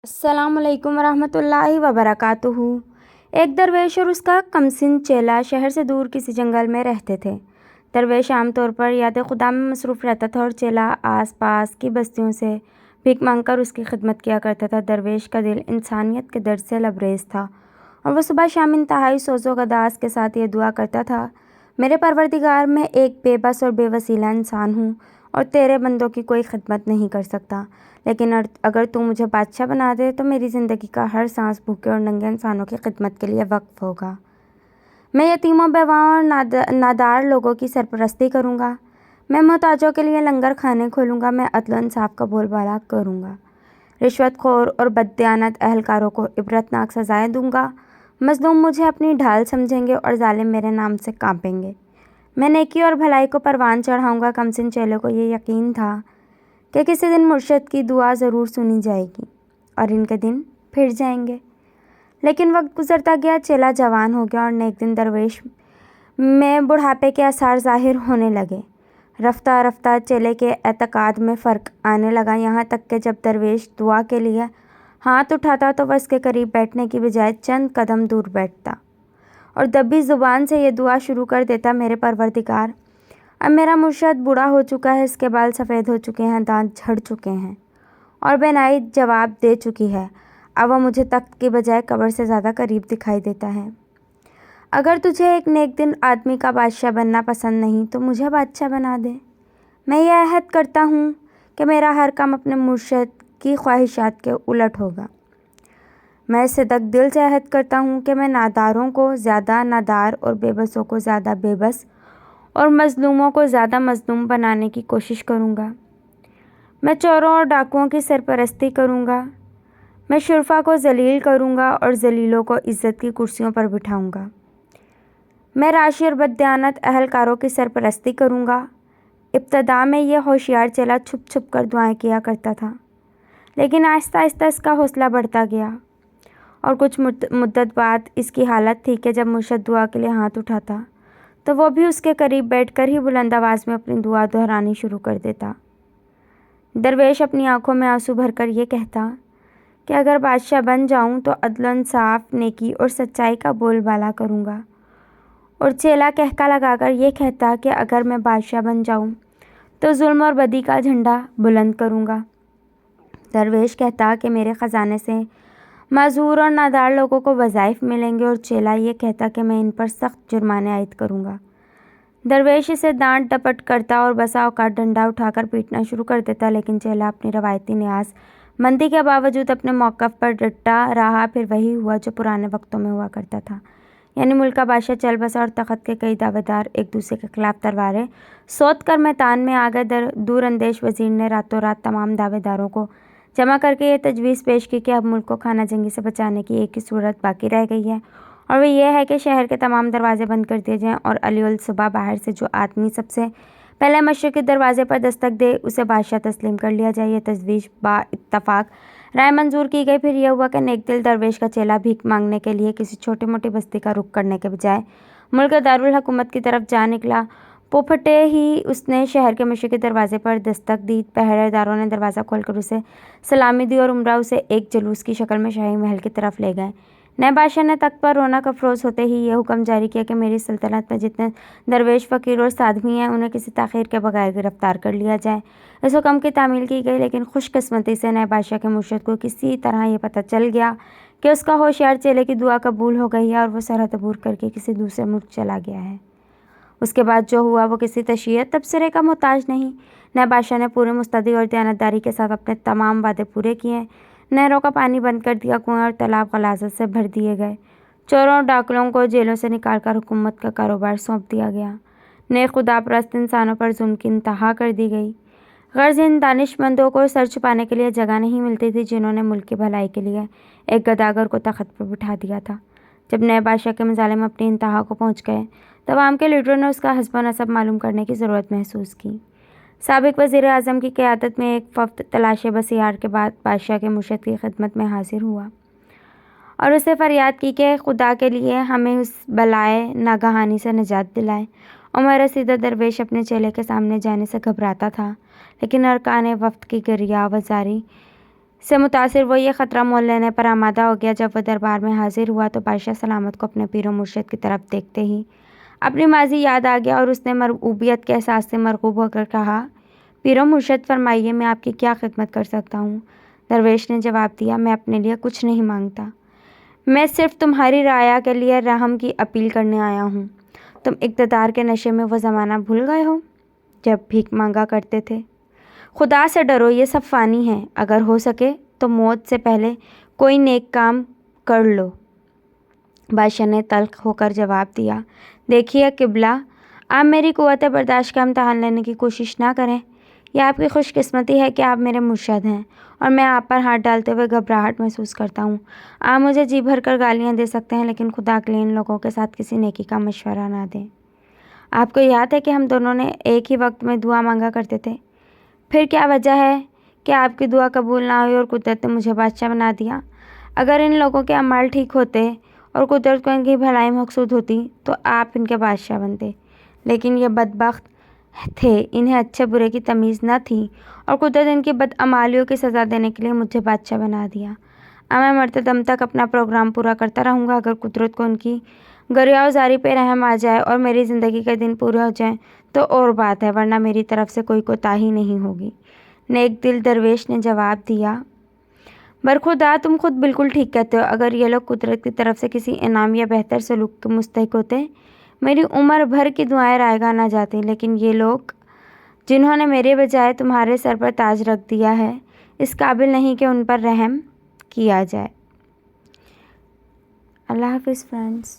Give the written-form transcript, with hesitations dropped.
السلام علیکم ورحمۃ اللہ وبرکاتہ۔ ایک درویش اور اس کا کمسن چیلا شہر سے دور کسی جنگل میں رہتے تھے۔ درویش عام طور پر یاد خدا میں مصروف رہتا تھا اور چیلا آس پاس کی بستیوں سے بھیک مانگ کر اس کی خدمت کیا کرتا تھا۔ درویش کا دل انسانیت کے درد سے لبریز تھا اور وہ صبح شام انتہائی سوز و گداز کے ساتھ یہ دعا کرتا تھا: میرے پروردگار، میں ایک بے بس اور بے وسیلہ انسان ہوں اور تیرے بندوں کی کوئی خدمت نہیں کر سکتا، لیکن اگر تو مجھے بادشاہ بنا دے تو میری زندگی کا ہر سانس بھوکے اور ننگے انسانوں کی خدمت کے لیے وقف ہوگا۔ میں یتیموں، بیواؤں اور نادار لوگوں کی سرپرستی کروں گا۔ میں محتاجوں کے لیے لنگر خانے کھولوں گا۔ میں عدل و انصاف کا بول بالا کروں گا۔ رشوت خور اور بددیانت اہلکاروں کو عبرتناک سزائیں دوں گا۔ مظلوم مجھے اپنی ڈھال سمجھیں گے اور ظالم میرے نام سے کانپیں گے۔ میں نیکی اور بھلائی کو پروان چڑھاؤں گا۔ کمسن چیلے کو یہ یقین تھا کہ کسی دن مرشد کی دعا ضرور سنی جائے گی اور ان کے دن پھر جائیں گے۔ لیکن وقت گزرتا گیا، چیلا جوان ہو گیا اور ایک دن درویش میں بڑھاپے کے آثار ظاہر ہونے لگے۔ رفتہ رفتہ چیلے کے اعتقاد میں فرق آنے لگا، یہاں تک کہ جب درویش دعا کے لیے ہاتھ اٹھاتا تو وہ اس کے قریب بیٹھنے کی بجائے چند قدم دور بیٹھتا اور دبی زبان سے یہ دعا شروع کر دیتا: میرے پروردگار، اب میرا مرشد بوڑھا ہو چکا ہے، اس کے بال سفید ہو چکے ہیں، دانت جھڑ چکے ہیں اور بینائی جواب دے چکی ہے۔ اب وہ مجھے تخت کی بجائے قبر سے زیادہ قریب دکھائی دیتا ہے۔ اگر تجھے ایک نیک دن آدمی کا بادشاہ بننا پسند نہیں تو مجھے بادشاہ بنا دے۔ میں یہ عہد کرتا ہوں کہ میرا ہر کام اپنے مرشد کی خواہشات کے الٹ ہوگا۔ میں صدق دل سے عہد کرتا ہوں کہ میں ناداروں کو زیادہ نادار اور بے بسوں کو زیادہ بے بس اور مظلوموں کو زیادہ مظلوم بنانے کی کوشش کروں گا۔ میں چوروں اور ڈاکوؤں کی سرپرستی کروں گا۔ میں شرفا کو ذلیل کروں گا اور ذلیلوں کو عزت کی کرسیوں پر بٹھاؤں گا۔ میں راشی اور بددیانت اہلکاروں کی سرپرستی کروں گا۔ ابتدا میں یہ ہوشیار چیلا چھپ چھپ کر دعائیں کیا کرتا تھا، لیکن آہستہ آہستہ اس کا حوصلہ بڑھتا گیا اور کچھ مدت بعد اس کی حالت تھی کہ جب مرشد دعا کے لیے ہاتھ اٹھاتا تو وہ بھی اس کے قریب بیٹھ کر ہی بلند آواز میں اپنی دعا دہرانی شروع کر دیتا۔ درویش اپنی آنکھوں میں آنسو بھر کر یہ کہتا کہ اگر بادشاہ بن جاؤں تو عدل و انصاف، نیکی اور سچائی کا بول بالا کروں گا، اور چیلا کہکا لگا کر یہ کہتا کہ اگر میں بادشاہ بن جاؤں تو ظلم اور بدی کا جھنڈا بلند کروں گا۔ درویش کہتا کہ میرے خزانے سے معذور اور نادار لوگوں کو وظائف ملیں گے، اور چیلا یہ کہتا کہ میں ان پر سخت جرمانے عائد کروں گا۔ درویش اسے ڈانٹ ڈپٹ کرتا اور بسا اوقات ڈنڈا اٹھا کر پیٹنا شروع کر دیتا، لیکن چیلا اپنی روایتی نیاز مندی کے باوجود اپنے موقف پر ڈٹا رہا۔ پھر وہی ہوا جو پرانے وقتوں میں ہوا کرتا تھا، یعنی ملک کا بادشاہ چل بسا اور تخت کے کئی دعوے دار ایک دوسرے کے خلاف تلواریں سوت کر میدان میں آ گئے۔ دور اندیش وزیر نے راتوں رات تمام دعوے داروں کو جمع کر کے یہ تجویز پیش کی کہ اب ملک کو خانہ جنگی سے بچانے کی ایک ہی صورت باقی رہ گئی ہے، اور وہ یہ ہے کہ شہر کے تمام دروازے بند کر دیے جائیں اور علی الصبح باہر سے جو آدمی سب سے پہلے مشرقی دروازے پر دستک دے اسے بادشاہ تسلیم کر لیا جائے۔ یہ تجویز با اتفاق رائے منظور کی گئی۔ پھر یہ ہوا کہ نیک دل درویش کا چیلا بھیک مانگنے کے لیے کسی چھوٹی موٹی بستی کا رخ کرنے کے بجائے ملک کے دارالحکومت کی طرف جا نکلا۔ پھپھٹے ہی اس نے شہر کے مشرقی دروازے پر دستک دی۔ پہرے داروں نے دروازہ کھول کر اسے سلامی دی اور عمرہ اسے ایک جلوس کی شکل میں شاہی محل کی طرف لے گئے۔ نئے بادشاہ نے تخت پر رونق افروز ہوتے ہی یہ حکم جاری کیا کہ میری سلطنت میں جتنے درویش، فقیر اور سادھوی ہیں انہیں کسی تاخیر کے بغیر گرفتار کر لیا جائے۔ اس حکم کی تعمیل کی گئی، لیکن خوش قسمتی سے نئے بادشاہ کے مرشد کو کسی طرح یہ پتہ چل گیا کہ اس کا ہوشیار چیلے کی دعا قبول ہو گئی ہے اور وہ سرحد عبور کر کے کسی دوسرے ملک چلا گیا ہے۔ اس کے بعد جو ہوا وہ کسی تشریح تبصرے کا محتاج نہیں۔ نئے بادشاہ نے پوری مستعدی اور دیانتداری کے ساتھ اپنے تمام وعدے پورے کیے۔ نہروں کا پانی بند کر دیا، کنویں اور تالاب غلاظت سے بھر دیے گئے، چوروں اور ڈاکوؤں کو جیلوں سے نکال کر حکومت کا کاروبار سونپ دیا گیا، نیک خدا پرست انسانوں پر ظلم کی انتہا کر دی گئی۔ غرض ان دانش مندوں کو سر چھپانے کے لیے جگہ نہیں ملتی تھی جنہوں نے ملک کی بھلائی کے لیے ایک گداگر کو تخت پر بٹھا دیا تھا۔ جب نئے بادشاہ کے مظالم اپنی انتہا کو پہنچ گئے تو عوام کے لیڈروں نے اس کا حسب و نسب معلوم کرنے کی ضرورت محسوس کی۔ سابق وزیر اعظم کی قیادت میں ایک وفد تلاش بسیار کے بعد بادشاہ کے مرشد کی خدمت میں حاضر ہوا اور اسے فریاد کی کہ خدا کے لیے ہمیں اس بلائے ناگہانی سے نجات دلائے۔ عمر رسیدہ درویش اپنے چیلے کے سامنے جانے سے گھبراتا تھا، لیکن ارکان وفد کی گریہ وزاری سے متاثر وہ یہ خطرہ مول لینے پر آمادہ ہو گیا۔ جب وہ دربار میں حاضر ہوا تو بادشاہ سلامت کو اپنے پیر و مرشد کی طرف دیکھتے ہی اپنی ماضی یاد آ گیا اور اس نے مرغوبیت کے احساس سے مرغوب ہو کر کہا، پیر و مرشد فرمائیے، میں آپ کی کیا خدمت کر سکتا ہوں؟ درویش نے جواب دیا، میں اپنے لیے کچھ نہیں مانگتا، میں صرف تمہاری رعایا کے لیے رحم کی اپیل کرنے آیا ہوں۔ تم اقتدار کے نشے میں وہ زمانہ بھول گئے ہو جب بھیک مانگا کرتے تھے؟ خدا سے ڈرو، یہ سب فانی ہے، اگر ہو سکے تو موت سے پہلے کوئی نیک کام کر لو۔ بادشاہ نے تلخ ہو کر جواب دیا، دیکھیے قبلہ، آپ میری قوت برداشت کا امتحان لینے کی کوشش نہ کریں۔ یہ آپ کی خوش قسمتی ہے کہ آپ میرے مرشد ہیں اور میں آپ پر ہاتھ ڈالتے ہوئے گھبراہٹ محسوس کرتا ہوں۔ آپ مجھے جی بھر کر گالیاں دے سکتے ہیں، لیکن خدا کے لیے ان لوگوں کے ساتھ کسی نیکی کا مشورہ نہ دیں۔ آپ کو یاد ہے کہ ہم دونوں نے ایک ہی وقت میں دعا مانگا کرتے تھے؟ پھر کیا وجہ ہے کہ آپ کی دعا قبول نہ ہوئی اور قدرت نے مجھے بادشاہ بنا دیا؟ اگر ان لوگوں کے اعمال ٹھیک ہوتے اور قدرت کو ان کی بھلائی مقصود ہوتی تو آپ ان کے بادشاہ بنتے، لیکن یہ بدبخت تھے، انہیں اچھے برے کی تمیز نہ تھی اور قدرت ان کی بدعمالیوں کی سزا دینے کے لیے مجھے بادشاہ بنا دیا۔ اب میں مرتے دم تک اپنا پروگرام پورا کرتا رہوں گا۔ اگر قدرت کو ان کی گریہ زاری پہ رحم آ جائے اور میری زندگی کے دن پورے ہو جائیں تو اور بات ہے، ورنہ میری طرف سے کوئی کوتاہی نہیں ہوگی۔ نیک دل درویش نے جواب دیا، برخدا تم خود بالکل ٹھیک کہتے ہو۔ اگر یہ لوگ قدرت کی طرف سے کسی انعام یا بہتر سلوک کے مستحق ہوتے، میری عمر بھر کی دعائیں رائگاں نہ جاتی، لیکن یہ لوگ جنہوں نے میرے بجائے تمہارے سر پر تاج رکھ دیا ہے، اس قابل نہیں کہ ان پر رحم کیا جائے۔ اللہ حافظ فرینڈز۔